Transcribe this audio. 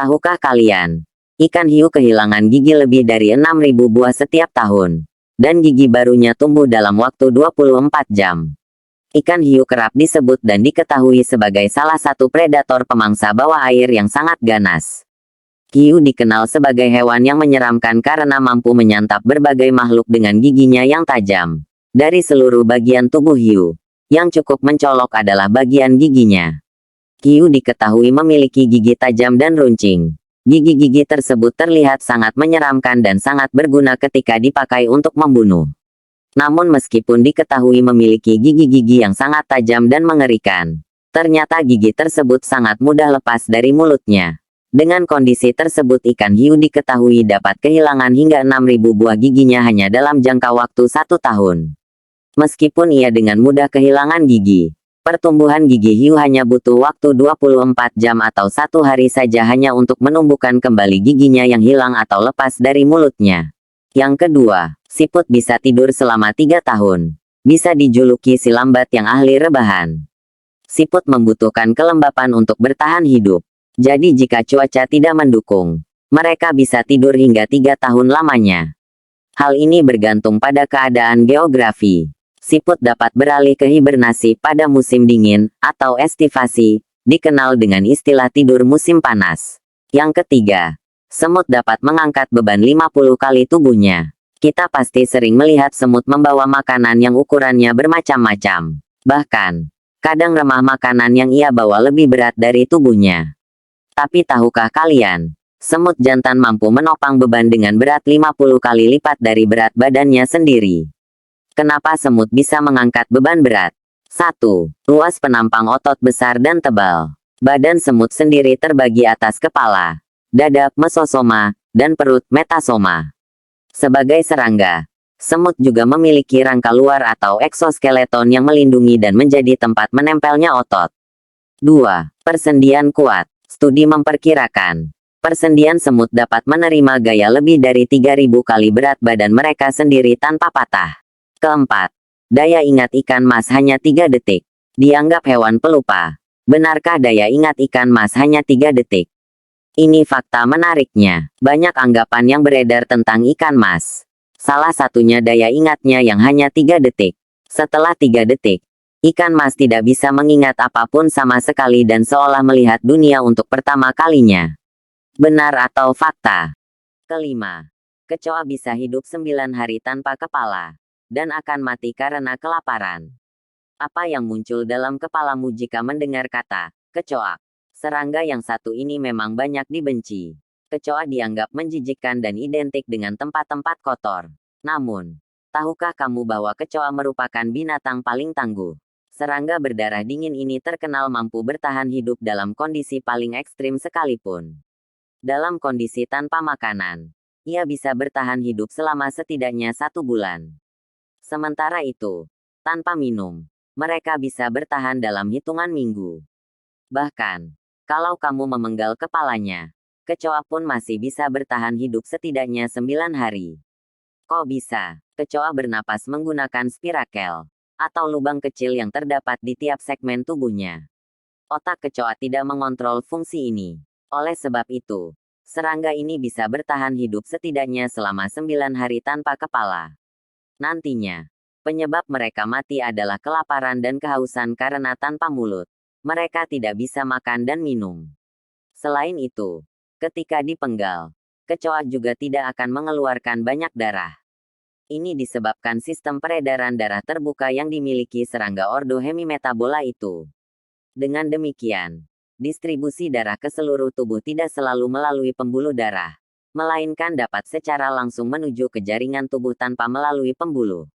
Tahukah kalian? Ikan hiu kehilangan gigi lebih dari 6.000 buah setiap tahun. Dan gigi barunya tumbuh dalam waktu 24 jam. Ikan hiu kerap disebut dan diketahui sebagai salah satu predator pemangsa bawah air yang sangat ganas. Hiu dikenal sebagai hewan yang menyeramkan karena mampu menyantap berbagai makhluk dengan giginya yang tajam. Dari seluruh bagian tubuh hiu, yang cukup mencolok adalah bagian giginya. Hiu diketahui memiliki gigi tajam dan runcing. Gigi-gigi tersebut terlihat sangat menyeramkan dan sangat berguna ketika dipakai untuk membunuh. Namun meskipun diketahui memiliki gigi-gigi yang sangat tajam dan mengerikan, ternyata gigi tersebut sangat mudah lepas dari mulutnya. Dengan kondisi tersebut ikan hiu diketahui dapat kehilangan hingga 6.000 buah giginya hanya dalam jangka waktu 1 tahun. Meskipun ia dengan mudah kehilangan gigi, pertumbuhan gigi hiu hanya butuh waktu 24 jam atau 1 hari saja hanya untuk menumbuhkan kembali giginya yang hilang atau lepas dari mulutnya. Yang kedua, siput bisa tidur selama 3 tahun. Bisa dijuluki si lambat yang ahli rebahan. Siput membutuhkan kelembapan untuk bertahan hidup. Jadi jika cuaca tidak mendukung, mereka bisa tidur hingga 3 tahun lamanya. Hal ini bergantung pada keadaan geografi. Siput dapat beralih ke hibernasi pada musim dingin, atau estivasi, dikenal dengan istilah tidur musim panas. Yang ketiga, semut dapat mengangkat beban 50 kali tubuhnya. Kita pasti sering melihat semut membawa makanan yang ukurannya bermacam-macam. Bahkan, kadang remah makanan yang ia bawa lebih berat dari tubuhnya. Tapi tahukah kalian, semut jantan mampu menopang beban dengan berat 50 kali lipat dari berat badannya sendiri. Kenapa semut bisa mengangkat beban berat? 1. Ruas penampang otot besar dan tebal. Badan semut sendiri terbagi atas kepala, dada, mesosoma, dan perut, metasoma. Sebagai serangga, semut juga memiliki rangka luar atau eksoskeleton yang melindungi dan menjadi tempat menempelnya otot. 2. Persendian kuat. Studi memperkirakan, persendian semut dapat menerima gaya lebih dari 3.000 kali berat badan mereka sendiri tanpa patah. Keempat, daya ingat ikan mas hanya 3 detik. Dianggap hewan pelupa. Benarkah daya ingat ikan mas hanya 3 detik? Ini fakta menariknya. Banyak anggapan yang beredar tentang ikan mas. Salah satunya daya ingatnya yang hanya 3 detik. Setelah 3 detik, ikan mas tidak bisa mengingat apapun sama sekali dan seolah melihat dunia untuk pertama kalinya. Benar atau fakta? Kelima, kecoa bisa hidup 9 hari tanpa kepala, dan akan mati karena kelaparan. Apa yang muncul dalam kepalamu jika mendengar kata kecoa? Serangga yang satu ini memang banyak dibenci. Kecoa dianggap menjijikkan dan identik dengan tempat-tempat kotor. Namun, tahukah kamu bahwa kecoa merupakan binatang paling tangguh? Serangga berdarah dingin ini terkenal mampu bertahan hidup dalam kondisi paling ekstrim sekalipun. Dalam kondisi tanpa makanan, ia bisa bertahan hidup selama setidaknya 1 bulan. Sementara itu, tanpa minum, mereka bisa bertahan dalam hitungan minggu. Bahkan, kalau kamu memenggal kepalanya, kecoa pun masih bisa bertahan hidup setidaknya 9 hari. Kok bisa? Kecoa bernapas menggunakan spirakel, atau lubang kecil yang terdapat di tiap segmen tubuhnya. Otak kecoa tidak mengontrol fungsi ini. Oleh sebab itu, serangga ini bisa bertahan hidup setidaknya selama 9 hari tanpa kepala. Nantinya, penyebab mereka mati adalah kelaparan dan kehausan karena tanpa mulut, mereka tidak bisa makan dan minum. Selain itu, ketika dipenggal, kecoa juga tidak akan mengeluarkan banyak darah. Ini disebabkan sistem peredaran darah terbuka yang dimiliki serangga ordo hemimetabola itu. Dengan demikian, distribusi darah ke seluruh tubuh tidak selalu melalui pembuluh darah, melainkan dapat secara langsung menuju ke jaringan tubuh tanpa melalui pembuluh.